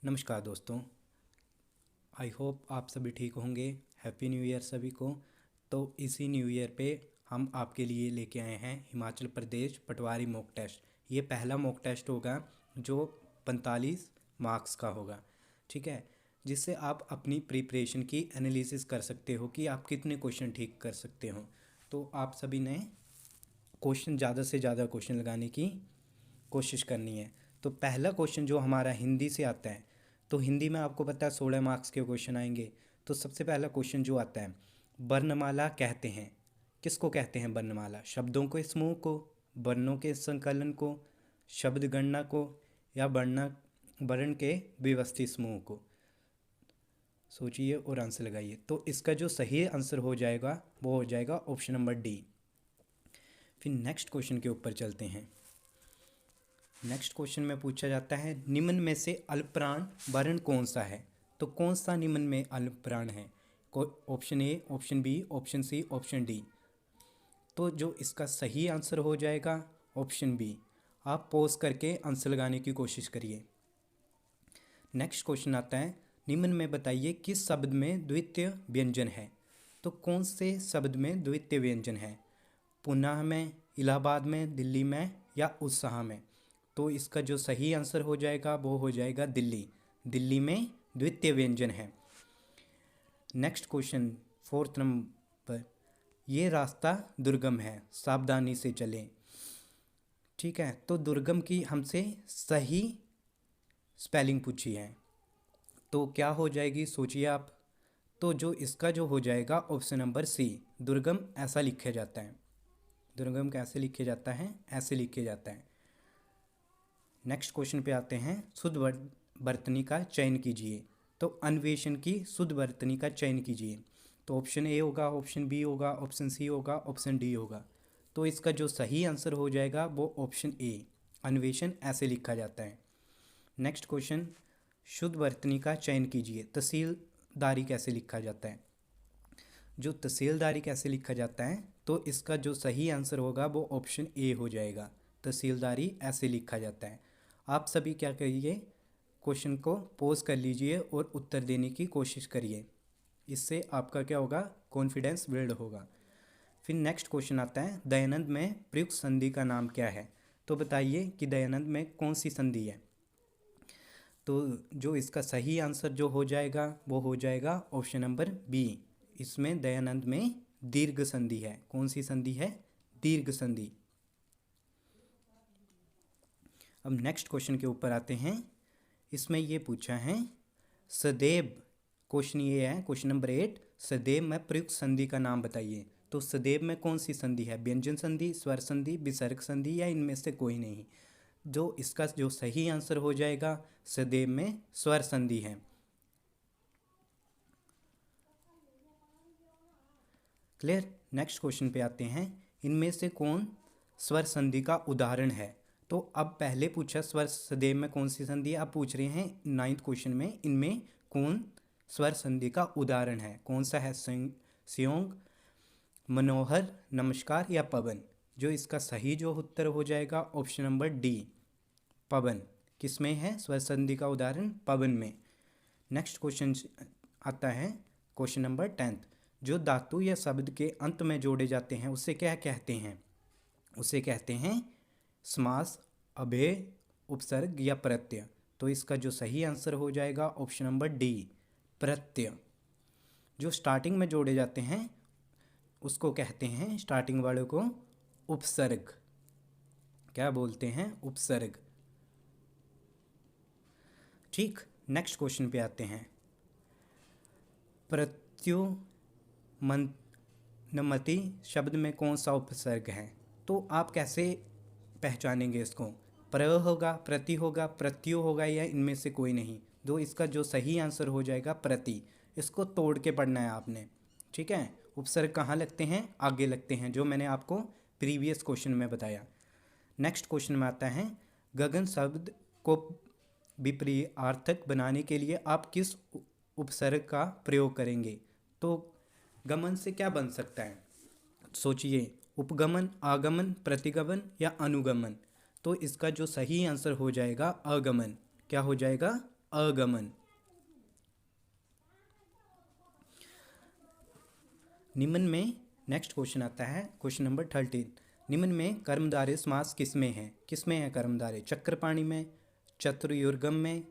नमस्कार दोस्तों। I hope आप सभी ठीक होंगे। हैप्पी न्यू ईयर सभी को। तो इसी न्यू ईयर पे हम आपके लिए लेके आए हैं हिमाचल प्रदेश पटवारी मॉक टेस्ट। ये पहला मॉक टेस्ट होगा जो 45 मार्क्स का होगा, ठीक है, जिससे आप अपनी प्रिपरेशन की एनालिसिस कर सकते हो कि आप कितने क्वेश्चन ठीक कर सकते हो। तो आप सभी ने क्वेश्चन ज़्यादा से ज़्यादा क्वेश्चन लगाने की कोशिश करनी है। तो पहला क्वेश्चन जो हमारा हिंदी से आता है, तो हिंदी में आपको पता है 16 मार्क्स के क्वेश्चन आएंगे। तो सबसे पहला क्वेश्चन जो आता है, वर्णमाला कहते हैं, किसको कहते हैं वर्णमाला? शब्दों के समूह को, वर्णों के संकलन को, शब्द गणना को, या वर्ण के व्यवस्थित समूह को? सोचिए और आंसर लगाइए। तो इसका जो सही आंसर हो जाएगा वो हो जाएगा ऑप्शन नंबर डी। फिर नेक्स्ट क्वेश्चन के ऊपर चलते हैं। नेक्स्ट क्वेश्चन में पूछा जाता है, निम्न में से अल्पप्राण वर्ण कौन सा है? तो कौन सा निम्न में अल्पप्राण है? Option A, option B, option C, option D. तो जो इसका सही आंसर हो जाएगा ऑप्शन बी। आप पॉज करके आंसर लगाने की कोशिश करिए। नेक्स्ट क्वेश्चन आता है, निम्न में बताइए किस शब्द में द्वितीय व्यंजन है? तो कौन से शब्द में द्वितीय व्यंजन है? पुनः में, इलाहाबाद में, दिल्ली में, या उत्साह में? तो इसका जो सही आंसर हो जाएगा वो हो जाएगा दिल्ली। दिल्ली में द्वितीय व्यंजन है। नेक्स्ट क्वेश्चन, फोर्थ नंबर, ये रास्ता दुर्गम है, सावधानी से चलें। ठीक है, तो दुर्गम की हमसे सही स्पेलिंग पूछी है, तो क्या हो जाएगी सोचिए आप। तो जो इसका जो हो जाएगा ऑप्शन नंबर सी, दुर्गम ऐसा लिखा जाता है। दुर्गम कैसे लिखे जाता है? ऐसे लिखे जाता है। नेक्स्ट क्वेश्चन पे आते हैं, शुद्ध वर्तनी का चयन कीजिए। तो अन्वेषण की शुद्ध वर्तनी का चयन कीजिए। तो ऑप्शन ए होगा, ऑप्शन बी होगा, ऑप्शन सी होगा, ऑप्शन डी होगा। तो इसका जो सही आंसर हो जाएगा वो ऑप्शन ए, अन्वेषण ऐसे लिखा जाता है। नेक्स्ट क्वेश्चन, शुद्ध वर्तनी का चयन कीजिए। तहसीलदारी कैसे लिखा जाता है? जो तहसीलदारी कैसे लिखा जाता है, तो इसका जो सही आंसर होगा वो ऑप्शन ए हो जाएगा। तहसीलदारी ऐसे लिखा जाता है। आप सभी क्या करिए, क्वेश्चन को पॉज कर लीजिए और उत्तर देने की कोशिश करिए। इससे आपका क्या होगा, कॉन्फिडेंस बिल्ड होगा। फिर नेक्स्ट क्वेश्चन आता है, दयानंद में प्रयुक्त संधि का नाम क्या है? तो बताइए कि दयानंद में कौन सी संधि है? तो जो इसका सही आंसर जो हो जाएगा वो हो जाएगा ऑप्शन नंबर बी। इसमें दयानंद में दीर्घ संधि है। कौन सी संधि है? दीर्घ संधि। अब नेक्स्ट क्वेश्चन के ऊपर आते हैं। इसमें ये पूछा है, सदैव, क्वेश्चन ये है क्वेश्चन नंबर 8, सदैव में प्रयुक्त संधि का नाम बताइए। तो सदैव में कौन सी संधि है? व्यंजन संधि, स्वर संधि, विसर्ग संधि, या इनमें से कोई नहीं? जो इसका जो सही आंसर हो जाएगा, सदैव में स्वर संधि है। क्लियर। नेक्स्ट क्वेश्चन पे आते हैं, इनमें से कौन स्वर संधि का उदाहरण है? तो अब पहले पूछा स्वर सदैव में कौन सी संधि है, अब पूछ रहे हैं 9th क्वेश्चन में इनमें कौन स्वर संधि का उदाहरण है? कौन सा है? संयोग, मनोहर, नमस्कार, या पवन? जो इसका सही जो उत्तर हो जाएगा ऑप्शन नंबर डी, पवन। किसमें है स्वर संधि का उदाहरण? पवन में। नेक्स्ट क्वेश्चन आता है क्वेश्चन नंबर 10, जो धातु या शब्द के अंत में जोड़े जाते हैं उसे क्या कहते हैं? उसे कहते हैं समास, अव्यय, उपसर्ग, या प्रत्यय? तो इसका जो सही आंसर हो जाएगा ऑप्शन नंबर डी, प्रत्यय। जो स्टार्टिंग में जोड़े जाते हैं उसको कहते हैं, स्टार्टिंग वाले को, उपसर्ग। क्या बोलते हैं? उपसर्ग। ठीक। नेक्स्ट क्वेश्चन पे आते हैं, प्रत्युमति शब्द में कौन सा उपसर्ग है? तो आप कैसे पहचानेंगे इसको? प्र होगा, प्रति होगा, प्रत्यु होगा, या इनमें से कोई नहीं? तो इसका जो सही आंसर हो जाएगा प्रति। इसको तोड़ के पढ़ना है आपने, ठीक है। उपसर्ग कहाँ लगते हैं? आगे लगते हैं, जो मैंने आपको प्रीवियस क्वेश्चन में बताया। नेक्स्ट क्वेश्चन में आता है, गगन शब्द को विपरीतार्थक बनाने के लिए आप किस उपसर्ग का प्रयोग करेंगे? तो गमन से क्या बन सकता है? सोचिए, उपगमन, आगमन, प्रतिगमन, या अनुगमन? तो इसका जो सही आंसर हो जाएगा अगमन। क्या हो जाएगा? अगमन। निम्न में नेक्स्ट क्वेश्चन आता है, क्वेश्चन नंबर 13। निम्न में कर्मधारय समास किसमें है? किसमें है कर्मधारय? चक्रपाणी में, चतुर्युग्म में,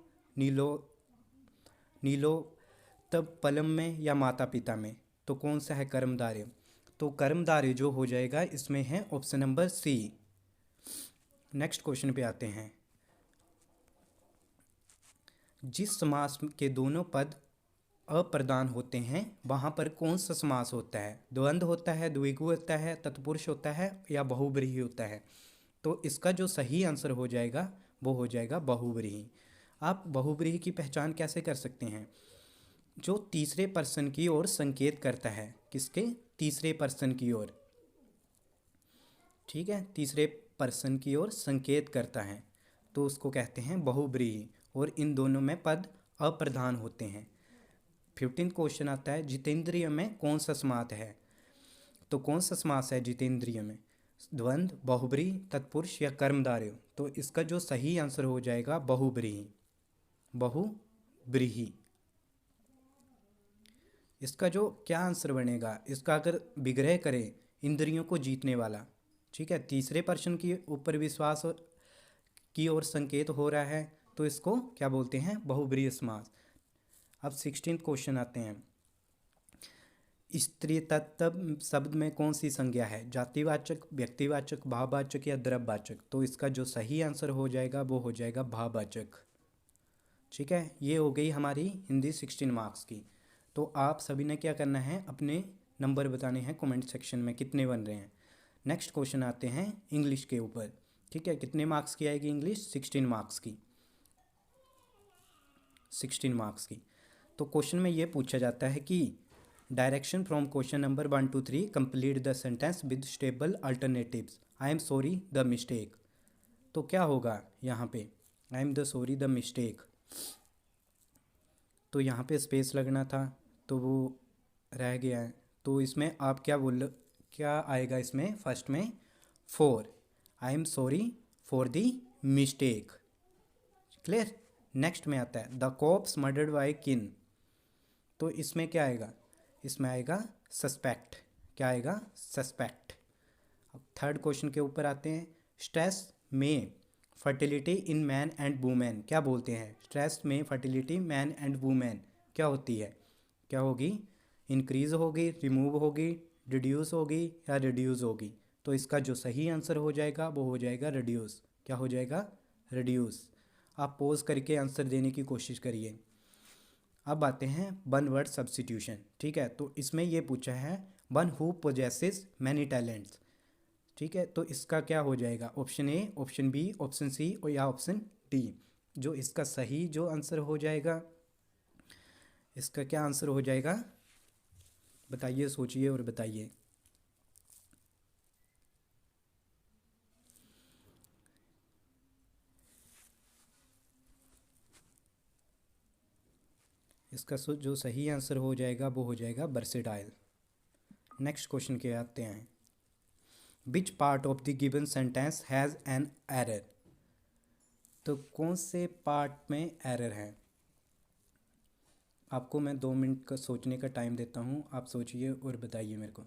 नीलोत्पलम में, या माता पिता में? तो कौन सा है कर्मधारय? तो कर्मधारय जो हो जाएगा इसमें है option number C. Next question पे आते हैं। जिस समास के दोनों पद अप्रधान होते हैं वहाँ पर कौन सा समास होता है? द्वंद्व होता है, द्विगु होता है, तत्पुरुष होता है, या बहुव्रीहि होता है? तो इसका जो सही आंसर हो जाएगा वो हो जाएगा बहुव्रीहि। आप बहुव्रीहि की पहचान कैसे कर सकते हैं? जो तीसरे पर्सन की ओर संकेत करता है। किसके? तीसरे पर्सन की ओर। ठीक है, तीसरे पर्सन की ओर संकेत करता है तो उसको कहते हैं बहुव्रीहि, और इन दोनों में पद अप्रधान होते हैं। 15 क्वेश्चन आता है, जितेंद्रिय में कौन सा समास है? तो कौन सा समास है जितेंद्रिय में? द्वंद्व, बहुब्रीहि, तत्पुरुष, या कर्मधारय? तो इसका जो सही आंसर हो जाएगा बहुब्रीहि। बहुब्रीहि। इसका जो क्या आंसर बनेगा, इसका अगर विग्रह करें, इंद्रियों को जीतने वाला। ठीक है, तीसरे पर्सन की ऊपर विश्वास की ओर संकेत हो रहा है तो इसको क्या बोलते हैं? बहुब्रीहि समास। अब 16 क्वेश्चन आते हैं। स्त्री तत्व शब्द में कौन सी संज्ञा है? जातिवाचक, व्यक्तिवाचक, भाववाचक, या द्रव्यवाचक? तो इसका जो सही आंसर हो जाएगा वो हो जाएगा भाववाचक। ठीक है, ये हो गई हमारी हिंदी 16 मार्क्स की। तो आप सभी ने क्या करना है, अपने नंबर बताने हैं कमेंट सेक्शन में कितने बन रहे हैं। नेक्स्ट क्वेश्चन आते हैं इंग्लिश के ऊपर। ठीक है, कितने मार्क्स की आएगी इंग्लिश? 16 मार्क्स की। 16 मार्क्स की। तो क्वेश्चन में ये पूछा जाता है कि direction from question number 1 to 3 complete the sentence with stable alternatives. I am sorry the mistake. तो क्या होगा यहाँ पे? I am the sorry the mistake. तो यहाँ पे स्पेस लगना था तो वो रह गया है। तो इसमें आप क्या आएगा इसमें? फर्स्ट में for. I am sorry for the mistake. Clear. Next में आता है द कॉप्स मर्डर्ड बाय किन। तो इसमें क्या आएगा? इसमें आएगा सस्पेक्ट। क्या आएगा? सस्पेक्ट। अब थर्ड क्वेश्चन के ऊपर आते हैं। स्ट्रेस में fertility in man and women क्या बोलते हैं? स्ट्रेस में फर्टिलिटी मैन एंड वुमेन क्या होती है? क्या होगी? इंक्रीज होगी, रिमूव होगी, रिड्यूस होगी, या रिड्यूस होगी? तो इसका जो सही आंसर हो जाएगा वो हो जाएगा रिड्यूस। क्या हो जाएगा? रिड्यूस। आप पॉज करके आंसर देने की कोशिश करिए। अब आते हैं वन वर्ड सब्स्टिट्यूशन। ठीक है, तो इसमें ये पूछा है one who possesses many talents. ठीक है, तो इसका क्या हो जाएगा? Option A, option B, option C, और या ऑप्शन डी? जो इसका सही जो आंसर हो जाएगा, इसका क्या आंसर हो जाएगा बताइए, सोचिए और बताइए। इसका जो सही आंसर हो जाएगा वो हो जाएगा वर्सेटाइल। नेक्स्ट क्वेश्चन के आते हैं। विच part of the given sentence has an error. तो कौन से पार्ट में एरर है? आपको मैं 2 मिनट का सोचने का टाइम देता हूँ, आप सोचिए और बताइए मेरे को।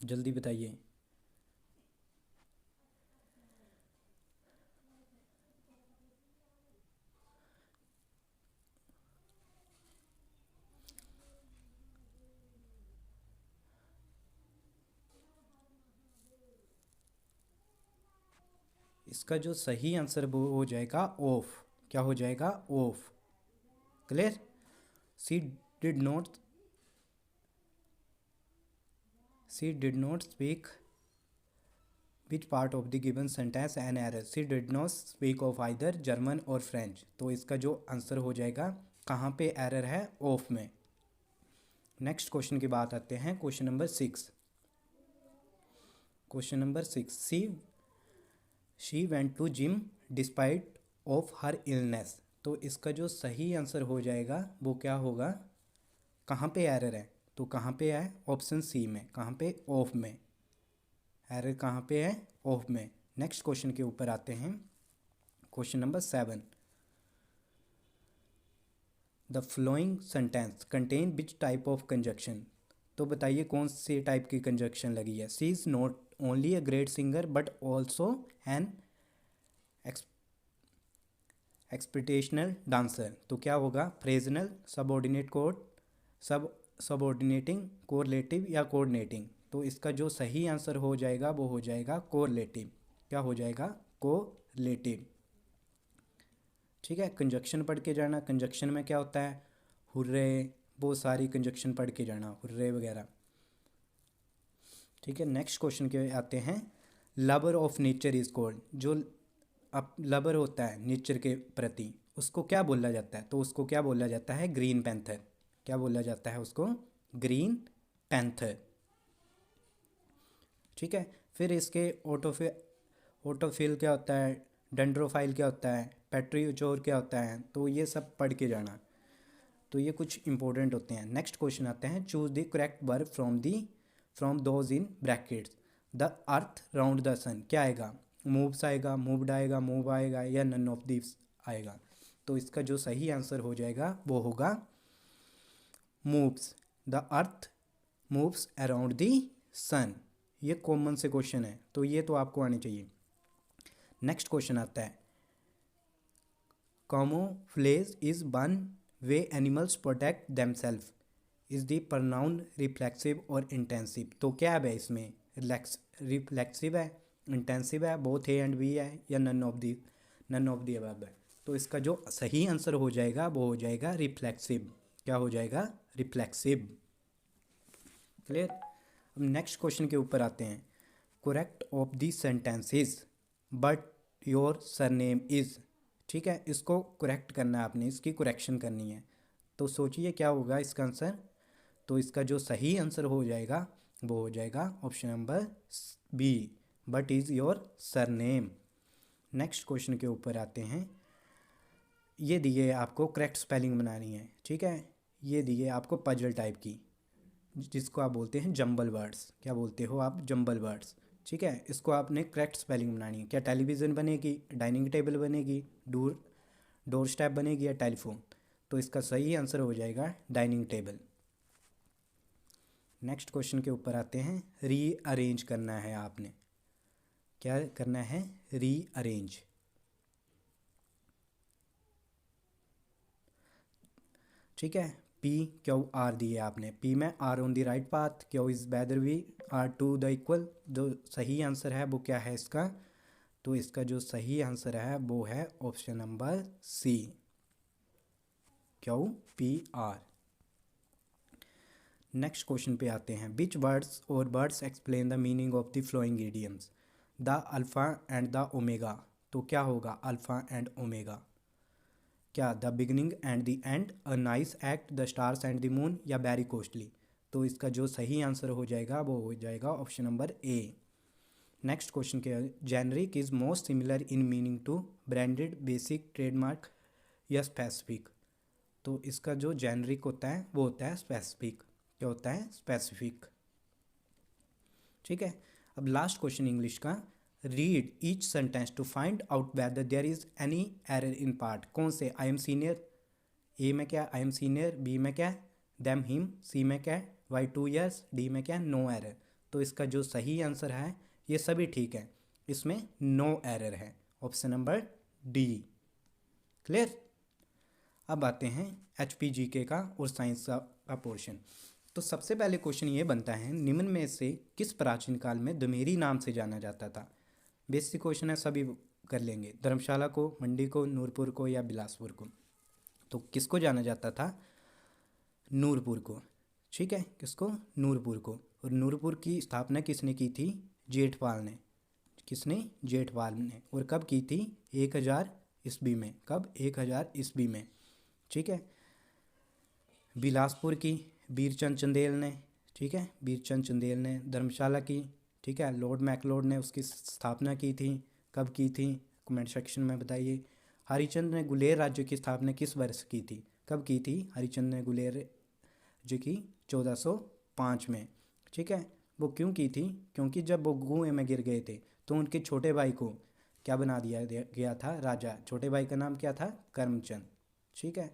जल्दी बताइए। इसका जो सही आंसर वो हो जाएगा ऑफ। क्या हो जाएगा? Of. Clear. She did not speak which part of the given sentence an error. She did not speak of either German और फ्रेंच। तो इसका जो आंसर हो जाएगा कहाँ पे एरर है? ऑफ में। नेक्स्ट क्वेश्चन की बात आते हैं, क्वेश्चन नंबर 6। Question number 6। सी she went to gym despite of her illness. तो इसका जो सही आंसर हो जाएगा वो क्या होगा, कहाँ पे एरर है, तो कहाँ पे है, ऑप्शन सी में। कहाँ पे, ऑफ में। एरर कहाँ पे है, ऑफ में। नेक्स्ट क्वेश्चन के ऊपर आते हैं। Question number 7, the following sentence contain which type of conjunction. तो बताइए कौन सी टाइप की कंजक्शन लगी है। She is not only a great singer but also an exceptional dancer. तो क्या होगा, phrasal, subordinate code, subordinating, correlative या कोऑर्डिनेटिंग। तो इसका जो सही आंसर हो जाएगा वो हो जाएगा कोरिलेटिव। क्या हो जाएगा, कोरिलेटिव। ठीक है, कंजक्शन पढ़ के जाना। कंजक्शन में क्या होता है, हुर्रे, वो सारी कंजक्शन पढ़ के जाना, हुर्रे वगैरह। ठीक है, नेक्स्ट क्वेश्चन के आते हैं। Lover of nature is called. जो अब लवर होता है नेचर के प्रति, उसको क्या बोला जाता है, तो उसको क्या बोला जाता है, ग्रीन पैंथर। क्या बोला जाता है उसको, ग्रीन पैंथर। ठीक है, फिर इसके ऑटोफिल क्या होता है, डेंड्रोफाइल क्या होता है, पेट्रियोचोर क्या होता है, तो ये सब पढ़ के जाना। तो ये कुछ इंपॉर्टेंट होते हैं। नेक्स्ट क्वेश्चन आते हैं। Choose the correct verb from those in brackets. The earth round the sun. क्या आएगा, मूव्स आएगा, मूव्ड आएगा, मूव आएगा, या नन ऑफ दिस आएगा। तो इसका जो सही आंसर हो जाएगा वो होगा moves. The earth moves around the sun. ये कॉमन से क्वेश्चन है, तो ये तो आपको आने चाहिए। नेक्स्ट क्वेश्चन आता है। camouflage is one way animals protect themselves. Is the pronoun reflexive और intensive? तो क्या है इसमें, रिफ्लेक्सिव है, इंटेंसिव है, बोथ ए एंड बी है, या नन ऑफ दी अबव है। तो इसका जो सही आंसर हो जाएगा वो हो जाएगा रिफ्लेक्सिव। क्या हो जाएगा, रिफ्लेक्सिव। क्लियर। अब नेक्स्ट क्वेश्चन के ऊपर आते हैं। Correct of the sentences but your surname is. ठीक है, इसको करेक्ट करना है आपने, इसकी करेक्शन करनी है। तो सोचिए क्या होगा इसका आंसर। तो इसका जो सही आंसर हो जाएगा वो हो जाएगा option number B, but is your surname. Next question के ऊपर आते हैं। ये दिए आपको करेक्ट स्पेलिंग बनानी है। ठीक है, ये दिए आपको पजल टाइप की, जिसको आप बोलते हैं जंबल वर्ड्स। क्या बोलते हो आप, जंबल वर्ड्स। ठीक है, इसको आपने करेक्ट स्पेलिंग बनानी है। क्या टेलीविज़न बनेगी, डाइनिंग टेबल बनेगी, डोर स्टेप बनेगी, या टेलीफोन। तो इसका सही आंसर हो जाएगा डाइनिंग टेबल। नेक्स्ट क्वेश्चन के ऊपर आते हैं। रीअरेंज करना है आपने। क्या करना है, रीअरेंज। ठीक है, पी क्यू आर दिए आपने। पी में R on the right path, Q is better we, are to the equal. जो सही आंसर है वो क्या है इसका, तो इसका जो सही आंसर है वो है option number C, Q P R. Next question पे आते हैं। विच वर्ड्स और words explain the meaning of the following idioms. The alpha and the omega. तो क्या होगा, अल्फ़ा एंड ओमेगा। क्या the beginning and the end, a nice act, the stars and the moon, या very costly. तो इसका जो सही answer हो जाएगा वो हो जाएगा option number A. Next question क्या है। Generic is most similar in meaning to branded, basic, trademark, या स्पेसिफिक। तो इसका जो जेनरिक होता है वो होता है स्पेसिफिक। क्या होता है, स्पेसिफिक। ठीक है, अब लास्ट क्वेश्चन इंग्लिश का। Read each sentence to find out whether there is any error in part. कौन से, आई एम सीनियर, ए में क्या, आई एम सीनियर, बी में क्या, देम हिम, सी में क्या, वाई 2 years, डी में क्या, नो एरर। तो इसका जो सही आंसर है ये सभी ठीक है, इसमें नो एरर है, ऑप्शन नंबर डी। क्लियर। अब आते हैं HPGK का और साइंस का पोर्शन। तो सबसे पहले क्वेश्चन ये बनता है, निम्न में से किस प्राचीन काल में दुमेरी नाम से जाना जाता था। बेसिक क्वेश्चन है, सभी कर लेंगे। धर्मशाला को, मंडी को, नूरपुर को, या बिलासपुर को। तो किसको जाना जाता था, नूरपुर को। ठीक है, किसको, नूरपुर को। और नूरपुर की स्थापना किसने की थी, जेठपाल ने। किसने, जेठपाल ने। और कब की थी, 1000 ईस्वी में। कब, 1000 ईस्वी में। ठीक है, बिलासपुर की वीरचंद चंदेल ने। ठीक है, वीरचंद चंदेल ने। धर्मशाला की, ठीक है, लॉर्ड मैक्लोड ने उसकी स्थापना की थी। कब की थी, कमेंट सेक्शन में बताइए। हरिश्चंद्र ने गुलेर राज्य की स्थापना किस वर्ष की थी, कब की थी हरिश्चंद्र ने गुलेर राज्य की, 1405 में। ठीक है, वो क्यों की थी, क्योंकि जब वो कुएं में गिर गए थे तो उनके छोटे भाई को क्या बना दिया गया था, राजा। छोटे भाई का नाम क्या था, करमचंद। ठीक है,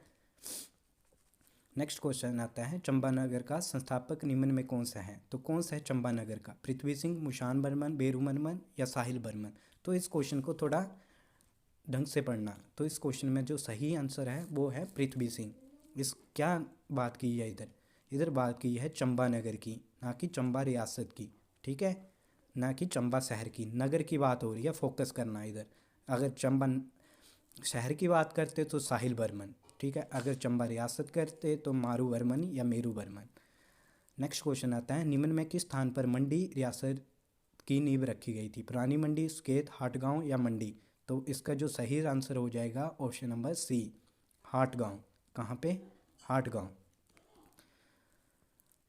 नेक्स्ट क्वेश्चन आता है, चंपानगर का संस्थापक निम्न में कौन सा है। तो कौन सा है चंपानगर का, पृथ्वी सिंह, मुशान बर्मन, बेरू बर्मन या साहिल बर्मन। तो इस क्वेश्चन को थोड़ा ढंग से पढ़ना। तो इस क्वेश्चन में जो सही आंसर है वो है पृथ्वी सिंह। इस क्या बात की है इधर, इधर बात की है चंपानगर की, ना कि चंबा रियासत की। ठीक है, ना कि चंबा शहर की, नगर की बात हो रही है, फोकस करना इधर। अगर चंबा शहर की बात करते तो साहिल बर्मन। ठीक है, अगर चंबा रियासत करते तो मारू वर्मन या मेरू वर्मन। नेक्स्ट क्वेश्चन आता है, निम्न में किस स्थान पर मंडी रियासत की नींव रखी गई थी, पुरानी मंडी, सुकेत, हाटगांव या मंडी। तो इसका जो सही आंसर हो जाएगा ऑप्शन नंबर सी, हाटगांव। कहाँ पे, हाटगांव,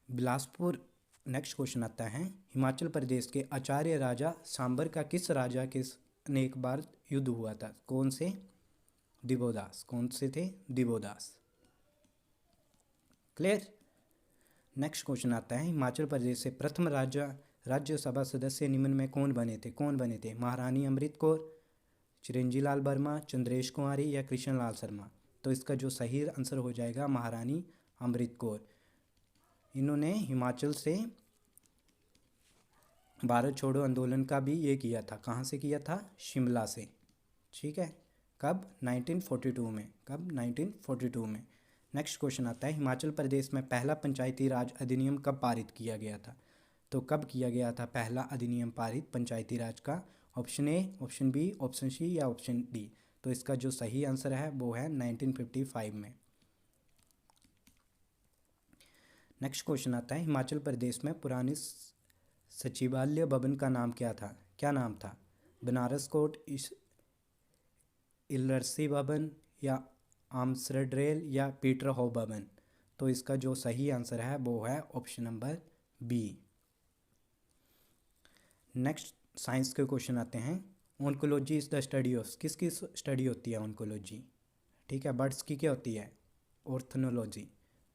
बिलासपुर। नेक्स्ट क्वेश्चन आता है, हिमाचल प्रदेश के आचार्य राजा सांबर का किस राजा के ने एक बार युद्ध हुआ था, कौन से, दिवोदास। कौन से थे, दिवोदास। क्लियर। नेक्स्ट क्वेश्चन आता है, हिमाचल प्रदेश से प्रथम राज्यसभा सदस्य निम्न में कौन बने थे, कौन बने थे, महारानी अमृत कौर, चिरंजी लाल वर्मा, चंद्रेश कुमारी या कृष्ण लाल शर्मा। तो इसका जो सही आंसर हो जाएगा महारानी अमृत कौर। इन्होंने हिमाचल से भारत छोड़ो आंदोलन का भी ये किया था, कहाँ से किया था, शिमला से। ठीक है, कब, 1942 में, कब, 1942 में। नेक्स्ट क्वेश्चन आता है, हिमाचल प्रदेश में पहला पंचायती राज अधिनियम कब पारित किया गया था। तो कब किया गया था पहला अधिनियम पारित पंचायती राज का, option A, option B, option C या ऑप्शन डी। तो इसका जो सही आंसर है वो है 1955 में। नेक्स्ट क्वेश्चन आता है, हिमाचल प्रदेश में पुरानी सचिवालय भवन का नाम क्या था, क्या नाम था, बनारस कोट, इलरसी भवन या आम्सरड्रेल या पीटर हो भवन। तो इसका जो सही आंसर है वो है option number B. Next science के क्वेश्चन आते हैं, oncology is the study of, किसकी स्टडी होती है ऑन्कोलॉजी। ठीक है, बर्ड्स की क्या होती है, ऑर्थनोलॉजी।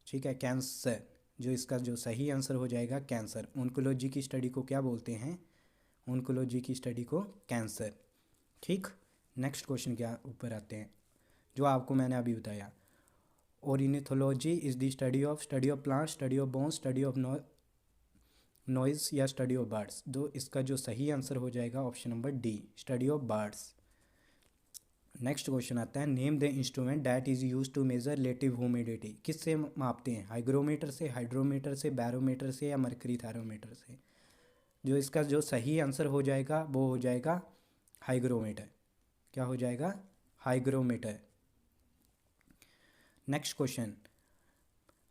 ठीक है, कैंसर, जो इसका जो सही आंसर हो जाएगा कैंसर। ऑन्कोलॉजी की स्टडी को क्या बोलते हैं, ऑन्कोलॉजी की स्टडी को कैंसर। ठीक, नेक्स्ट क्वेश्चन क्या ऊपर आते हैं, जो आपको मैंने अभी बताया, ornithology is the study of plant, study of bones, study of noise या स्टडी ऑफ बर्ड्स। तो इसका जो सही आंसर हो जाएगा option number D, study of birds. Next question आता है, name the instrument that is use to measure relative humidity, किससे मापते हैं, हाइग्रोमीटर से, हाइड्रोमीटर से, बैरोमीटर से या मर्करी थर्मोमीटर से। जो इसका जो सही आंसर हो जाएगा वो हो जाएगा हाइग्रोमीटर। क्या हो जाएगा, हाइग्रोमीटर। नेक्स्ट क्वेश्चन,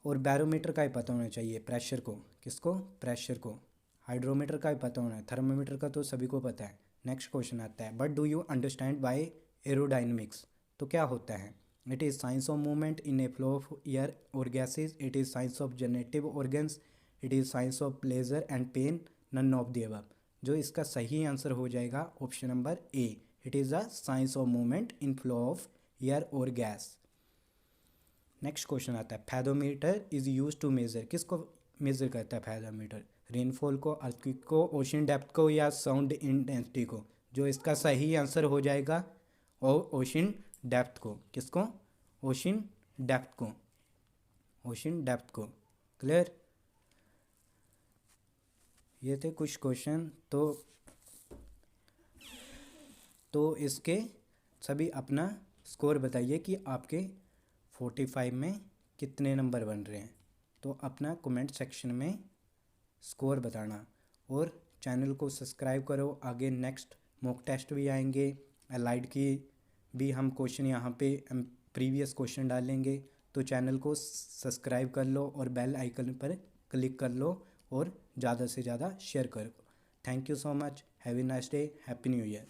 और बैरोमीटर का ही पता होना चाहिए प्रेशर को, किसको, प्रेशर को। हाइड्रोमीटर का ही पता होना है, थर्मोमीटर का तो सभी को पता है। नेक्स्ट क्वेश्चन आता है, but do you understand by aerodynamics. तो क्या होता है, it is science of movement in a flow of air और gases, it is science of generative organs, it is science of pleasure and pain, none of the above. जो इसका सही answer हो जाएगा option number A, it is a science of movement in flow of air और gas. Next question आता है, fathometer is use to major, किसको major करता है फैथोमीटर, रेनफॉल को, अर्थक्वेक को, ओशन डेप्थ को या साउंड इंटेंसिटी को। जो इसका सही आंसर हो जाएगा और ओशन डेप्थ को, किसको, ओशन डेप्थ को, ओशन डेप्थ को। क्लियर। ये थे कुछ क्वेश्चन। तो इसके सभी अपना स्कोर बताइए कि आपके 45 में कितने नंबर बन रहे हैं। तो अपना कमेंट सेक्शन में स्कोर बताना और चैनल को सब्सक्राइब करो। आगे नेक्स्ट मॉक टेस्ट भी आएंगे, एलाइड की भी हम क्वेश्चन यहाँ पे प्रीवियस क्वेश्चन डालेंगे। तो चैनल को सब्सक्राइब कर लो और बेल आइकन पर क्लिक कर लो और ज़्यादा से ज़्यादा शेयर करो। Thank you so much, have a nice day, happy new year.